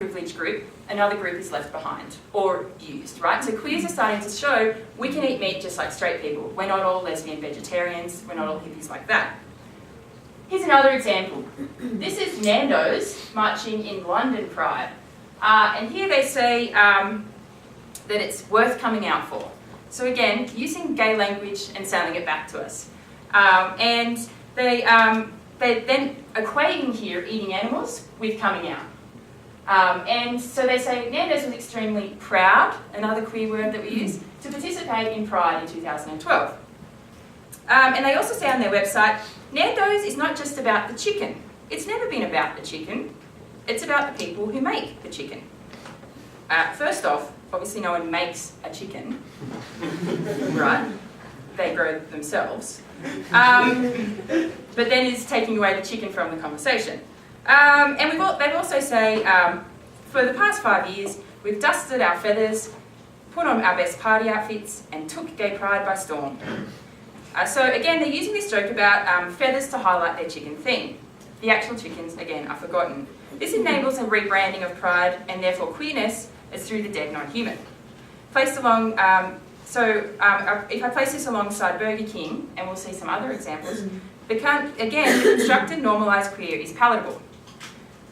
privileged group, another group is left behind or used, right? So queers are starting to show we can eat meat just like straight people. We're not all lesbian vegetarians, we're not all hippies like that. Here's another example. This is Nando's marching in London Pride. And here they say that it's worth coming out for. So again, using gay language and sounding it back to us. And they're then equating here eating animals with coming out. And so they say Nando's was extremely proud, another queer word that we use, to participate in Pride in 2012. And they also say on their website, Nando's is not just about the chicken. It's never been about the chicken. It's about the people who make the chicken. First off, obviously no one makes a chicken, right? They grow themselves. But then it's taking away the chicken from the conversation. And they've also say, for the past 5 years, we've dusted our feathers, put on our best party outfits, and took gay pride by storm. So again, they're using this joke about feathers to highlight their chicken theme. The actual chickens, again, are forgotten. This enables a rebranding of pride, and therefore queerness, as through the dead non-human. Placed along, if I place this alongside Burger King, and we'll see some other examples, the constructed normalised queer is palatable.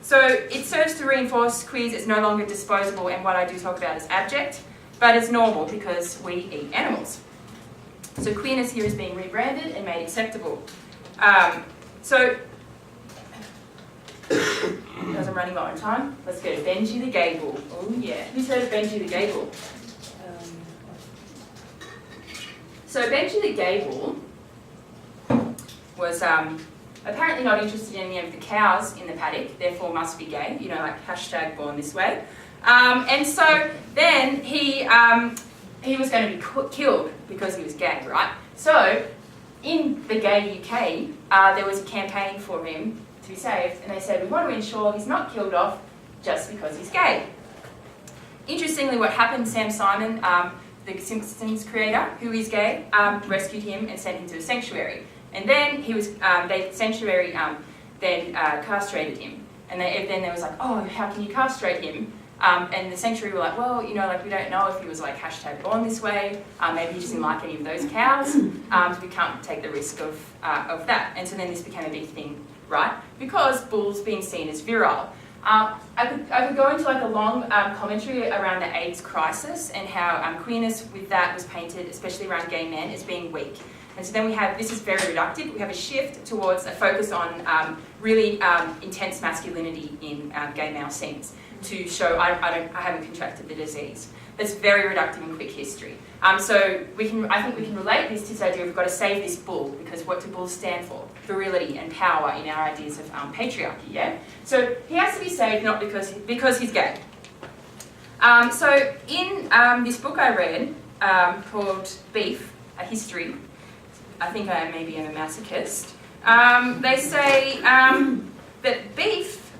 So it serves to reinforce queers as no longer disposable and what I do talk about as abject, but as normal because we eat animals. So queerness here is being rebranded and made acceptable. As I'm running low on time, let's go to Benji the Gay Bull. Oh yeah, who's heard of Benji the Gay Bull? So Benji the Gay Bull was apparently not interested in any of the cows in the paddock, therefore must be gay, you know, like hashtag born this way. And so then he was going to be killed because he was gay, right? So in the gay UK, there was a campaign for him to be saved, and they said, we want to ensure he's not killed off just because he's gay. Interestingly, what happened, Sam Simon, the Simpsons creator, who is gay, rescued him and sent him to a sanctuary. And then the sanctuary castrated him. And then there was like, oh, how can you castrate him? And the sanctuary were like, well, you know, like we don't know if he was like hashtag born this way. Maybe he just didn't like any of those cows. So we can't take the risk of that. And so then this became a big thing, right? Because bulls being seen as virile. I could go into like a long commentary around the AIDS crisis and how queerness with that was painted, especially around gay men, as being weak. And so then we have, this is very reductive, we have a shift towards a focus on really intense masculinity in gay male scenes to show I haven't contracted the disease. That's very reductive in quick history. So I think we can relate this to this idea of we've got to save this bull, because what do bulls stand for? Virility and power in our ideas of patriarchy, yeah? So he has to be saved not because he's gay. So in this book I read called Beef, A History, I think I maybe am a masochist, they say that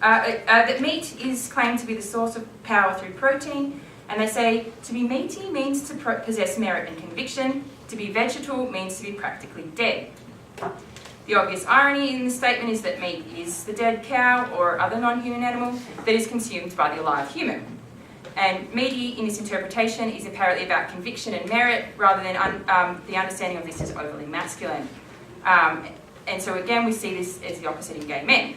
that meat is claimed to be the source of power through protein, and they say to be meaty means to possess merit and conviction, to be vegetal means to be practically dead. The obvious irony in the statement is that meat is the dead cow or other non-human animal that is consumed by the alive human. And meaty in this interpretation is apparently about conviction and merit rather than the understanding of this as overly masculine. And so again, we see this as the opposite in gay men.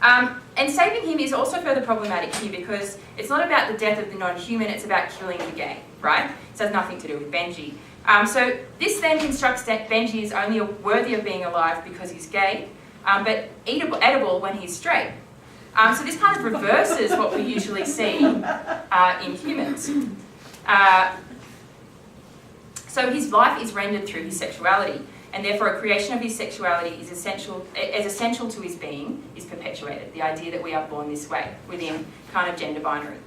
And saving him is also further problematic here because it's not about the death of the non-human, it's about killing the gay, right? So it has nothing to do with Benji. So this then constructs that Benji is only worthy of being alive because he's gay, but edible when he's straight. So this kind of reverses what we usually see in humans. So his life is rendered through his sexuality, and therefore a creation of his sexuality is essential to his being is perpetuated, the idea that we are born this way within kind of gender binary.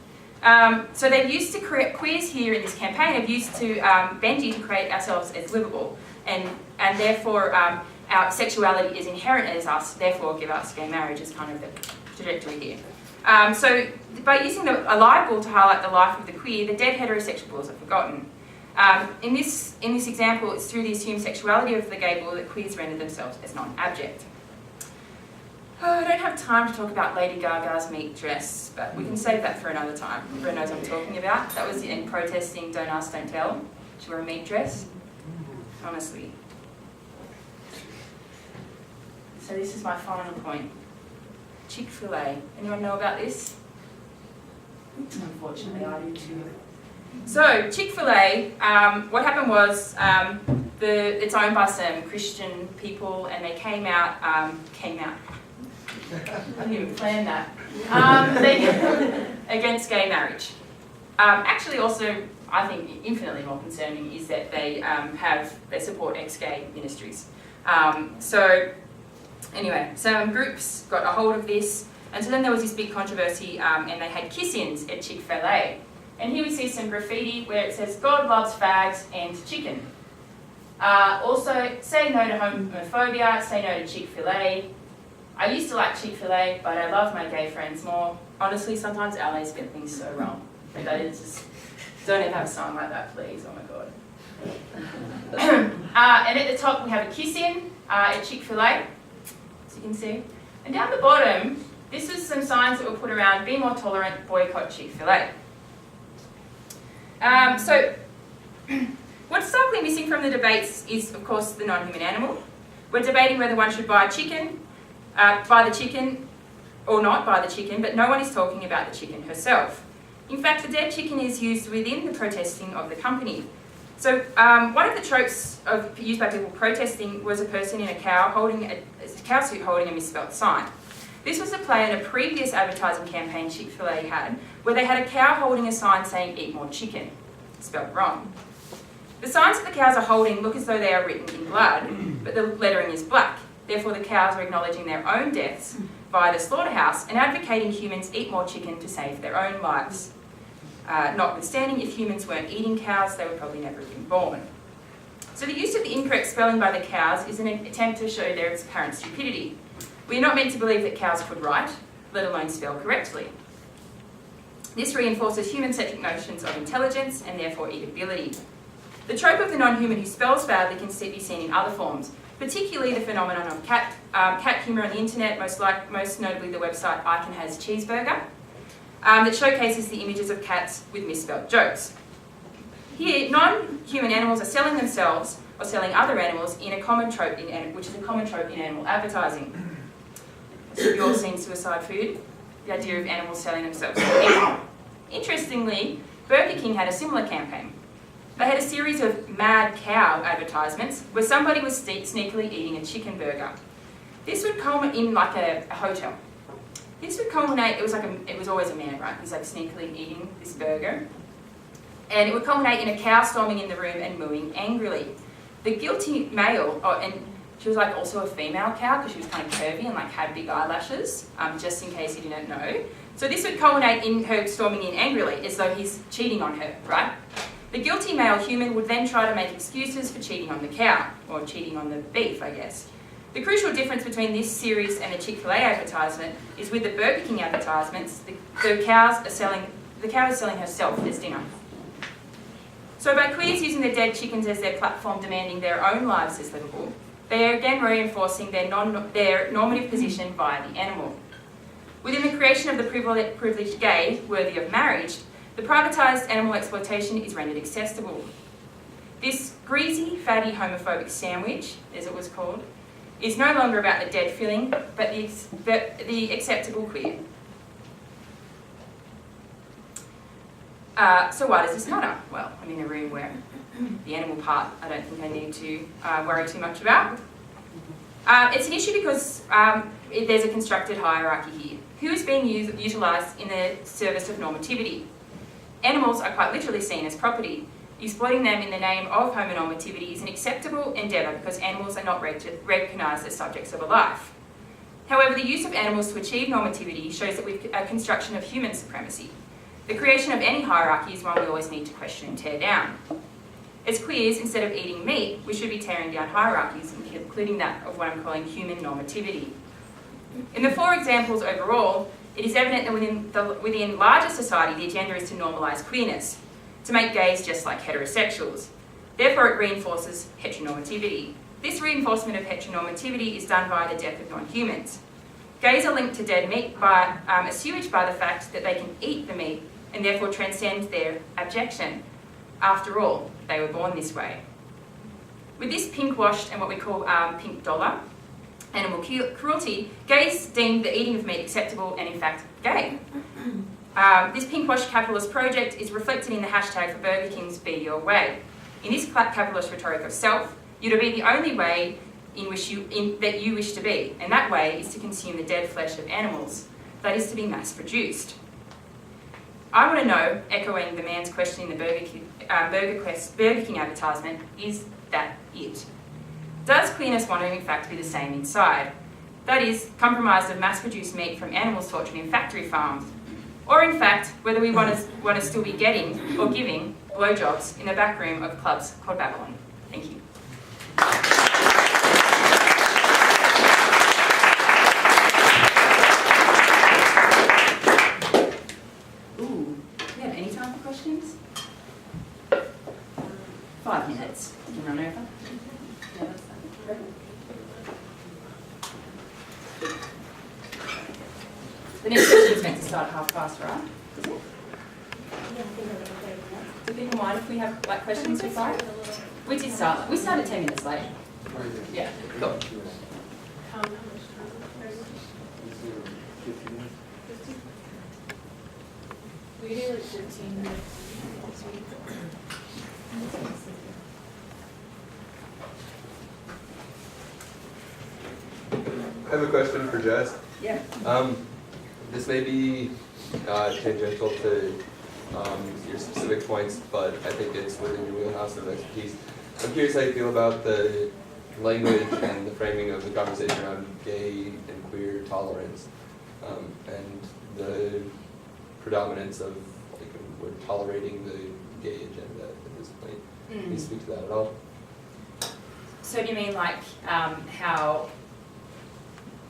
So they've used to create, queers here in this campaign have used to Benji to create ourselves as livable, and therefore our sexuality is inherent as us, therefore give us gay marriage as kind of the trajectory here. So by using a live bull to highlight the life of the queer, the dead heterosexual bulls are forgotten. In this example, it's through the assumed sexuality of the gay bull that queers render themselves as non-abject. Oh, I don't have time to talk about Lady Gaga's meat dress, but we can save that for another time. Everyone knows what I'm talking about. That was in protesting Don't Ask, Don't Tell. She wore a meat dress. Honestly. So this is my final point. Chick-fil-A. Anyone know about this? Unfortunately, I do too. So Chick-fil-A, what happened was it's owned by some Christian people, and they came out. I didn't even plan that. Against gay marriage. Actually, also, I think infinitely more concerning is that they support ex-gay ministries. So anyway, some groups got a hold of this, and so then there was this big controversy, and they had kiss-ins at Chick-fil-A. And here we see some graffiti where it says, "God loves fags and chicken." Also, say no to homophobia, say no to Chick-fil-A. I used to like Chick-fil-A, but I love my gay friends more. Honestly, sometimes LA's get things so wrong. Like, I just don't ever have a song like that, please. Oh my God. And at the top, we have a kiss-in at Chick-fil-A, as you can see. And down the bottom, this was some signs that were put around: be more tolerant, boycott Chick-fil-A. So, what's starkly missing from the debates is, of course, the non-human animal. We're debating whether one should buy the chicken or not buy the chicken, but no one is talking about the chicken herself. In fact, the dead chicken is used within the protesting of the company. So one of the tropes used by people protesting was a person in a cow suit holding a misspelled sign. This was a play in a previous advertising campaign Chick-fil-A had, where they had a cow holding a sign saying "Eat more chicken," spelled wrong. The signs that the cows are holding look as though they are written in blood, but the lettering is black. Therefore, the cows are acknowledging their own deaths via the slaughterhouse and advocating humans eat more chicken to save their own lives. Notwithstanding, if humans weren't eating cows, they would probably never have been born. So the use of the incorrect spelling by the cows is an attempt to show their apparent stupidity. We are not meant to believe that cows could write, let alone spell correctly. This reinforces human-centric notions of intelligence and therefore eatability. The trope of the non-human who spells badly can be seen in other forms, particularly the phenomenon of cat humour on the internet, most notably the website I Can Has Cheeseburger, that showcases the images of cats with misspelled jokes. Here, non-human animals are selling themselves or selling other animals in a common trope which is a common trope in animal advertising. So have you all seen Suicide Food? The idea of animals selling themselves. Interestingly, Burger King had a similar campaign. They had a series of mad cow advertisements where somebody was sneakily eating a chicken burger. This would culminate in like a hotel. This would culminate, it was always a man, right? He's like sneakily eating this burger. And it would culminate in a cow storming in the room and mooing angrily. The guilty male, and she was like also a female cow because she was kind of curvy and like had big eyelashes, just in case you didn't know. So this would culminate in her storming in angrily as though he's cheating on her, right? The guilty male human would then try to make excuses for cheating on the cow, or cheating on the beef, I guess. The crucial difference between this series and the Chick-fil-A advertisement is with the Burger King advertisements, the cow is selling herself as dinner. So by queers using the dead chickens as their platform demanding their own lives as livable, they are again reinforcing their normative position via the animal. Within the creation of the privileged gay, worthy of marriage, the privatised animal exploitation is rendered accessible. This greasy, fatty, homophobic sandwich, as it was called, is no longer about the dead filling, but the acceptable queer. So why does this matter? Well, I'm in a room where the animal part I don't think I need to worry too much about. It's an issue because there's a constructed hierarchy here. Who is being utilised in the service of normativity? Animals are quite literally seen as property. Exploiting them in the name of homonormativity is an acceptable endeavour because animals are not recognised as subjects of a life. However, the use of animals to achieve normativity shows that we've a construction of human supremacy. The creation of any hierarchy is one we always need to question and tear down. As queers, instead of eating meat, we should be tearing down hierarchies, including that of what I'm calling human normativity. In the 4 examples overall, it is evident that within larger society, the agenda is to normalise queerness, to make gays just like heterosexuals. Therefore, it reinforces heteronormativity. This reinforcement of heteronormativity is done via the death of non-humans. Gays are linked to dead meat by a sewage by the fact that they can eat the meat and therefore transcend their abjection. After all, they were born this way. With this pink-washed and what we call pink dollar, animal cruelty, gays deemed the eating of meat acceptable and in fact gay. This pink-washed capitalist project is reflected in the hashtag for Burger King's Be Your Way. In this capitalist rhetoric of self, you're to be the only way that you wish to be, and that way is to consume the dead flesh of animals, that is to be mass-produced. I want to know, echoing the man's question in the Burger King advertisement, is that it? Does queerness want to in fact be the same inside? That is, comprised of mass-produced meat from animals tortured in factory farms? Or in fact, whether we want to still be getting or giving blowjobs in the back room of clubs called Babylon? Thank you. Ooh, do we have any time for questions? 5 minutes. You can run over. Yeah, that's fine. The next question is meant to start at past, right? Is it? Do people mind if we have questions for 5? We did start. We started 10 minutes late. Yeah, cool. We do like 15 minutes this week. I have a question for Jess. Yeah. This may be tangential to your specific points, but I think it's within your wheelhouse of expertise. I'm curious how you feel about the language and the framing of the conversation around gay and queer tolerance, and the predominance of like we're tolerating the gay agenda at this point. Can you speak to that at all? So do you mean like how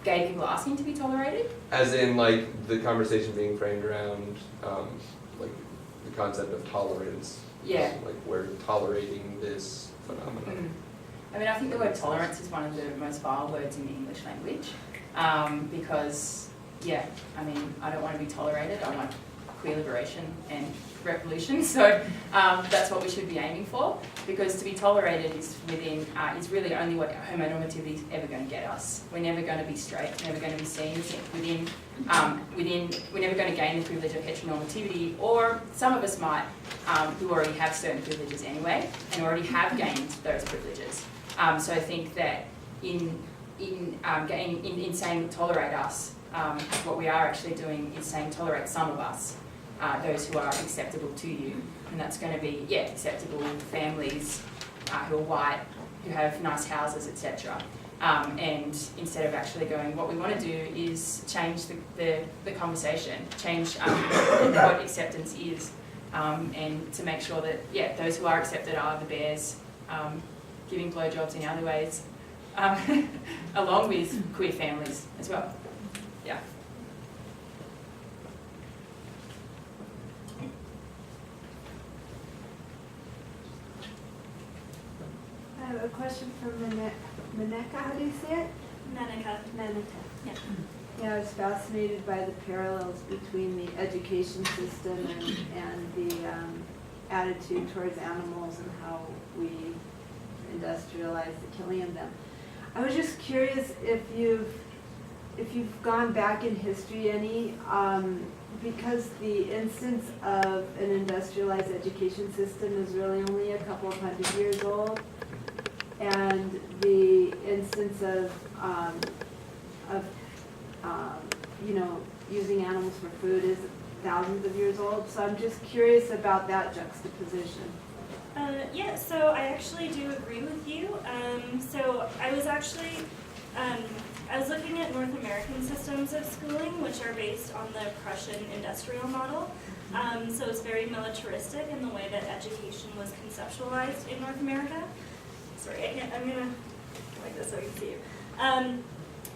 gay people are asking to be tolerated? As in like the conversation being framed around like the concept of tolerance. Yeah. Like we're tolerating this phenomenon. I mean, I think the word tolerance is one of the most vile words in the English language because, yeah, I mean, I don't want to be tolerated. I want queer liberation and revolution. So that's what we should be aiming for, because to be tolerated is is really only what homonormativity is ever going to get us. We're never going to be straight. We're never going to be seen within. We're never going to gain the privilege of heteronormativity, or some of us might, who already have certain privileges anyway, and already have gained those privileges. So I think that in saying tolerate us, what we are actually doing is saying tolerate some of us, those who are acceptable to you, and that's going to be acceptable families who are white, who have nice houses, etc. And instead of actually going, what we want to do is change the conversation, change what acceptance is, and to make sure that those who are accepted are the bears, giving blowjobs in alleyways, along with queer families as well. Yeah. I have a question for Maneka. How do you say it? Maneka. Yeah. Yeah, I was fascinated by the parallels between the education system and the attitude towards animals and how we industrialize the killing of them. I was just curious if you've gone back in history any, because the instance of an industrialized education system is really only a couple of 100 years old, and the instance of using animals for food is thousands of years old. So I'm just curious about that juxtaposition. So I actually do agree with you. So I was actually, I was looking at North American systems of schooling, which are based on the Prussian industrial model. So it's very militaristic in the way that education was conceptualized in North America. Sorry, I'm gonna go like this so I can see you.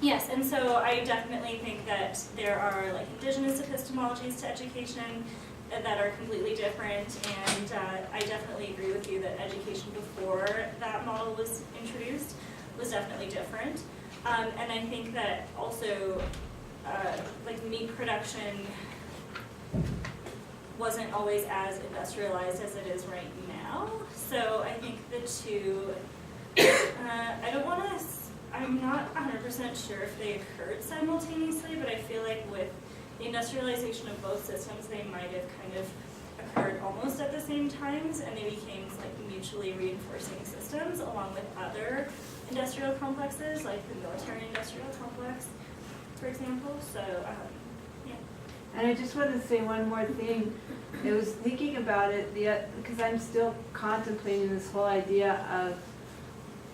Yes, and so I definitely think that there are like indigenous epistemologies to education that are completely different, and I definitely agree with you that education before that model was introduced was definitely different. And I think that also like meat production wasn't always as industrialized as it is right now. So I think the two, I don't want to, I'm not 100% sure if they occurred simultaneously, but I feel like with the industrialization of both systems, they might have kind of occurred almost at the same times, and they became like mutually reinforcing systems along with other industrial complexes, like the military industrial complex, for example. So, yeah. And I just want to say one more thing. I was thinking about it because I'm still contemplating this whole idea of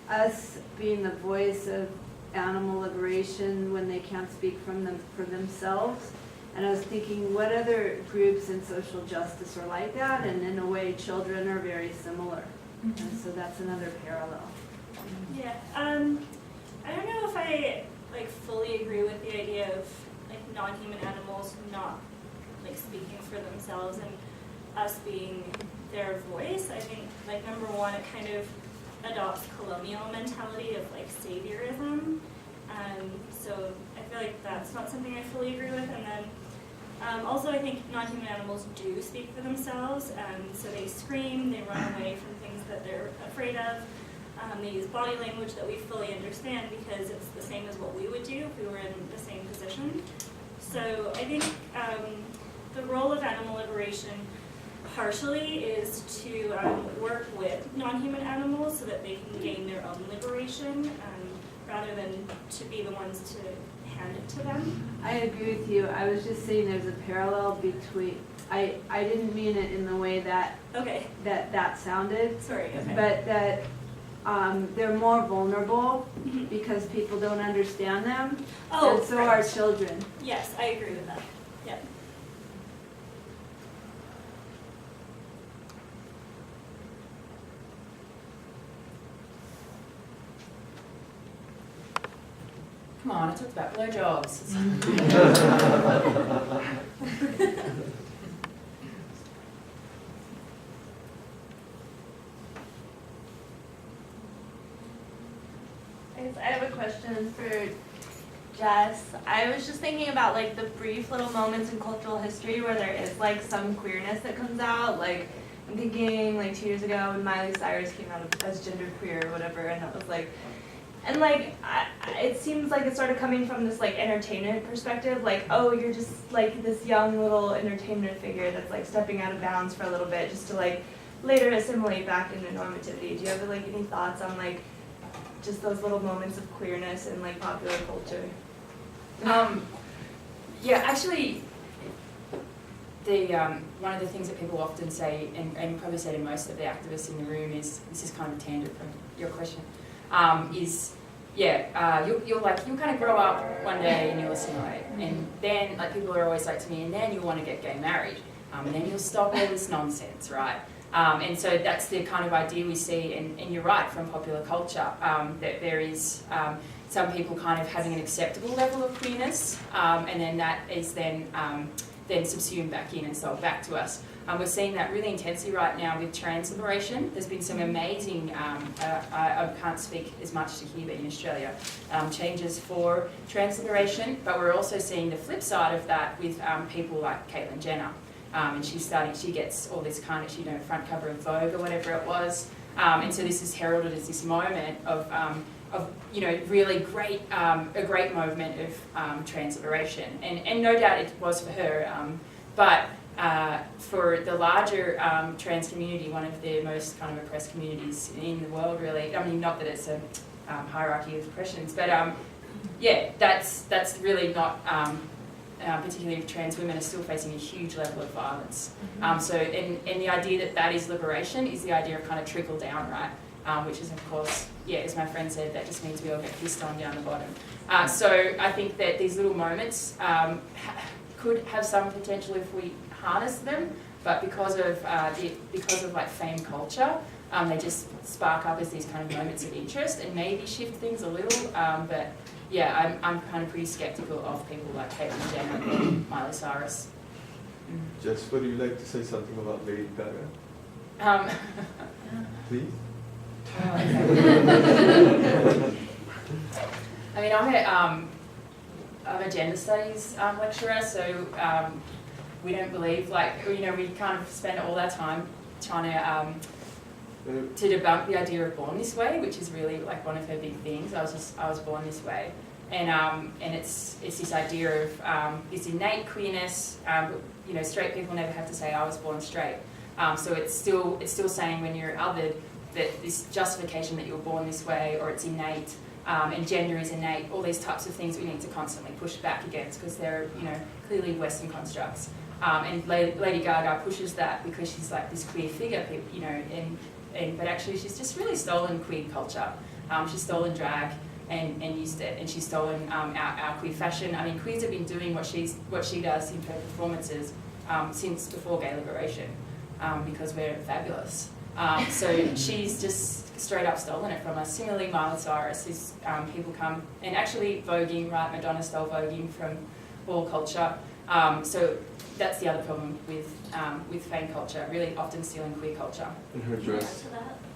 us being the voice of animal liberation when they can't speak for themselves. And I was thinking, what other groups in social justice are like that? And in a way, children are very similar. And so that's another parallel. Yeah. I don't know if I like fully agree with the idea of like non-human animals not like speaking for themselves and us being their voice. I think like number one, it kind of adopts colonial mentality of like saviorism. So I feel like that's not something I fully agree with. And then also I think non-human animals do speak for themselves. So they scream, they run away from things that they're afraid of. They use body language that we fully understand because it's the same as what we would do if we were in the same position. So I think the role of animal liberation partially is to work with non-human animals so that they can gain their own liberation rather than to be the ones to hand it to them. I agree with you. I was just saying there's a parallel between, I didn't mean it in the way that Okay, that sounded, sorry, okay. but that they're more vulnerable Mhm. because people don't understand them, Oh, and so right. are children. Yes, I agree with that. Yeah. Come on, I talked about blowjobs. I have a question for Jess. I was just thinking about like the brief little moments in cultural history where there is like some queerness that comes out. Like I'm thinking like 2 years ago when Miley Cyrus came out as genderqueer or whatever, and that was like, and like it seems like it's sort of coming from this like entertainment perspective, like oh you're just like this young little entertainment figure that's like stepping out of bounds for a little bit just to like later assimilate back into normativity. Do you have like any thoughts on like just those little moments of queerness in like popular culture? Yeah, actually, the one of the things that people often say, and probably say to most of the activists in the room, is this is kind of a tangent from your question. Is you'll kind of grow up one day and you'll assimilate, and then like people are always like to me, and then you'll want to get gay married, and then you'll stop all this nonsense, right? And so that's the kind of idea we see, and you're right, from popular culture, that there is some people kind of having an acceptable level of queerness, and then that is then subsumed back in and sold back to us. We're seeing that really intensely right now with trans liberation. There's been some amazing, I can't speak as much to here, but in Australia, changes for trans liberation, but we're also seeing the flip side of that with people like Caitlyn Jenner. And she gets all this kind of, front cover of Vogue or whatever it was. And so this is heralded as this moment of really great, a great moment of trans liberation. And no doubt it was for her, but for the larger trans community, one of the most kind of oppressed communities in the world, really. I mean, not that it's a hierarchy of oppressions, but that's really not. Particularly if trans women are still facing a huge level of violence. And the idea that is liberation is the idea of kind of trickle down, right? Which is, of course, as my friend said, that just means we all get pissed on down the bottom. So I think that these little moments could have some potential if we harness them, but because of like fame culture, they just spark up as these kind of moments of interest and maybe shift things a little, but yeah, I'm kind of pretty skeptical of people like Caitlyn Jenner and Miley Cyrus. Jess, would you like to say something about Lady Gaga? Please? I mean, I'm a gender studies lecturer, so we don't believe, like, you know, we kind of spend all our time trying to debunk the idea of born this way, which is really like one of her big things. I was born this way, and it's this idea of this innate queerness. You know, straight people never have to say I was born straight. So it's still saying when you're othered that this justification that you were born this way, or it's innate, and gender is innate. All these types of things we need to constantly push back against because they're, you know, clearly Western constructs. And Lady Gaga pushes that because she's like this queer figure, you know, but actually she's just really stolen queer culture. She's stolen drag and used it, and she's stolen our queer fashion. I mean, queers have been doing what she does in her performances since before gay liberation, because we're fabulous. So she's just straight up stolen it from us. Similarly, Miley Cyrus is people come and actually voguing, right? Madonna stole voguing from ball culture. So that's the other problem with fame culture, really often stealing queer culture. And her dress.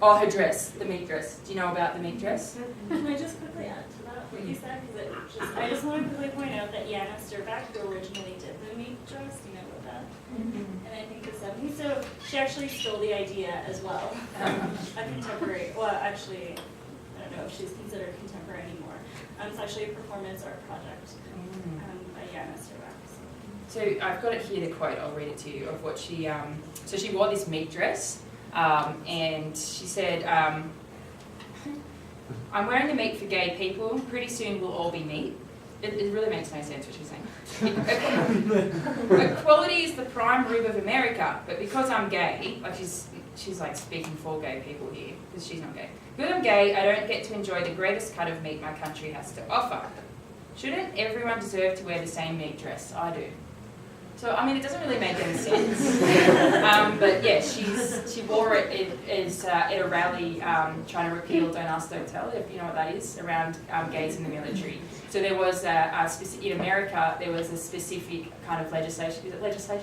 Oh, her dress, the meat dress. Do you know about the meat dress? Can I just quickly add to that what you said? Because I just want to quickly point out that Yana Sturback, who originally did the meat dress, you know about that? And I think the 70s. So she actually stole the idea as well. A contemporary, well, actually, I don't know if she's considered contemporary anymore. It's actually a performance art project by Yana Sturback. So I've got it here, the quote, I'll read it to you, of what she, so she wore this meat dress, and she said, I'm wearing the meat for gay people, pretty soon we'll all be meat. It really makes no sense what she's saying. Equality is the prime rube of America, but because I'm gay, like she's like speaking for gay people here, because she's not gay. Because I'm gay, I don't get to enjoy the greatest cut of meat my country has to offer. Shouldn't everyone deserve to wear the same meat dress? I do. So, I mean, it doesn't really make any sense. But yeah, she wore it at a rally trying to repeal Don't Ask, Don't Tell, if you know what that is, around gays in the military. So there was in America, there was a specific kind of legislation,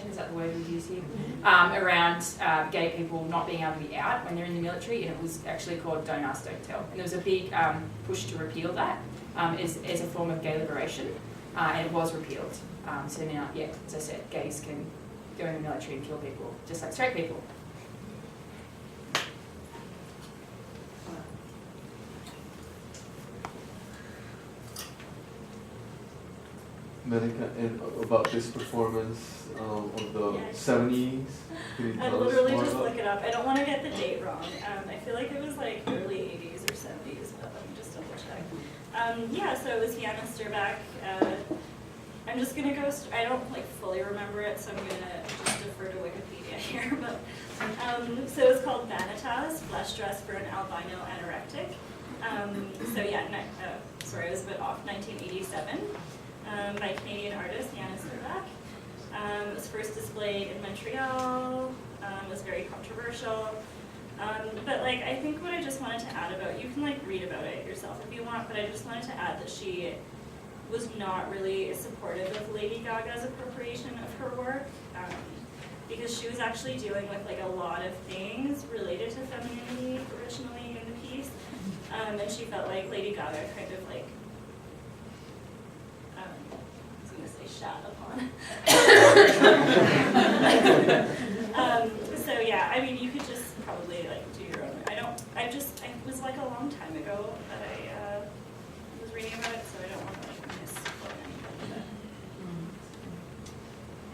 is that the word we use here? Around gay people not being able to be out when they're in the military, and it was actually called Don't Ask, Don't Tell. And there was a big push to repeal that as a form of gay liberation, and it was repealed. So now, yeah, as I said, gays can go in the military and kill people, just like straight people. Monica, and about this performance of the 70s, can you I tell us literally more just about look it up. I don't want to get the date wrong. I feel like it was like early 80s or 70s, but let me just double check. Yeah, so it was Yana Sturback. I'm just gonna go. I don't like fully remember it, so I'm gonna just defer to Wikipedia here. But so it's called Vanitas, flesh dress for an albino anorectic. So yeah, sorry, I was a bit off. 1987, by Canadian artist Yana Sturback. It was first displayed in Montreal. It was very controversial. But like, I think what I just wanted to add about, you can like read about it yourself if you want, but I just wanted to add that she was not really supportive of Lady Gaga's appropriation of her work, because she was actually dealing with like a lot of things related to femininity originally in the piece, and she felt like Lady Gaga kind of like, I was going to say shat upon. So yeah, I mean, you could just probably like do your own. It was like a long time ago that I was reading about it, so I don't want to like misquote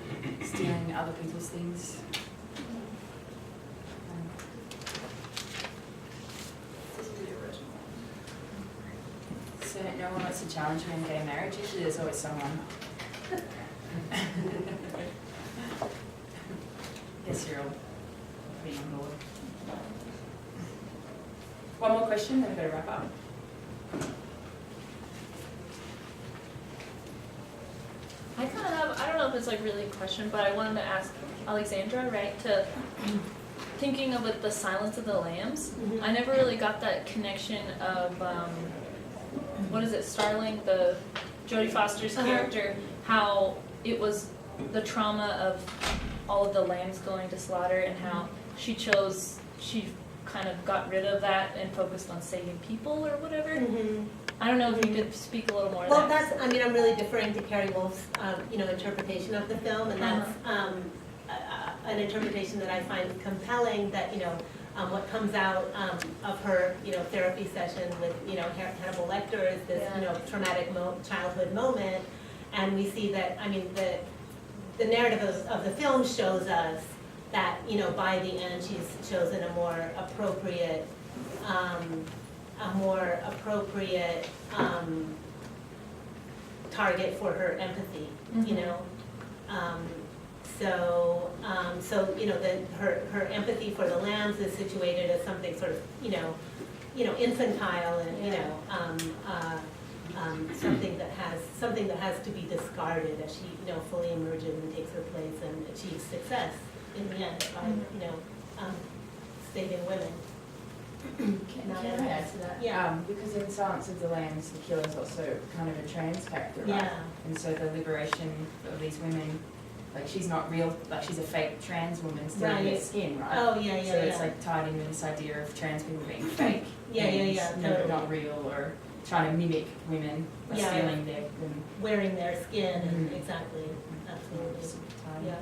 anything. Stealing other people's things. This is the original. So no one wants to challenge me in gay marriage. Usually there's always someone. Yes, you're all being on board. One more question, then we've got to wrap up. I kind of have, I don't know if it's like really a question, but I wanted to ask Alexandra, right, to thinking of it, the Silence of the Lambs. I never really got that connection of, what is it, Starling, the Jodie Foster's character, how it was the trauma of all of the lambs going to slaughter and how she kind of got rid of that and focused on saving people or whatever. Mhm. I don't know if you could speak a little more to Well, that. that's, I mean, I'm really deferring to Carrie Wolf's, interpretation of the film, and that's, an interpretation that I find compelling, that, what comes out, of her, therapy session with, Hannibal Lecter is this, Yeah. Traumatic childhood moment, and we see that, I mean, the narrative of the film shows us that, by the end, she's chosen a more appropriate, target for her empathy, you Mhm. know? Her empathy for the lambs is situated as something sort of, infantile and, something that has to be discarded as she, fully emerges and takes her place and achieves success in the end by, saving women. Can I add to that? Yeah. Because in Silence of the Lambs, the killer's also kind of a trans character, right? Yeah. And so the liberation of these women, like she's not real, like she's a fake trans woman still in her Right. skin, right? Oh, yeah, So it's like tied into this idea of trans people being fake. Yeah, and totally. not real, or trying to mimic women by Yeah. stealing their women. Wearing their skin and Mhm. exactly, absolutely, Just tied. yeah.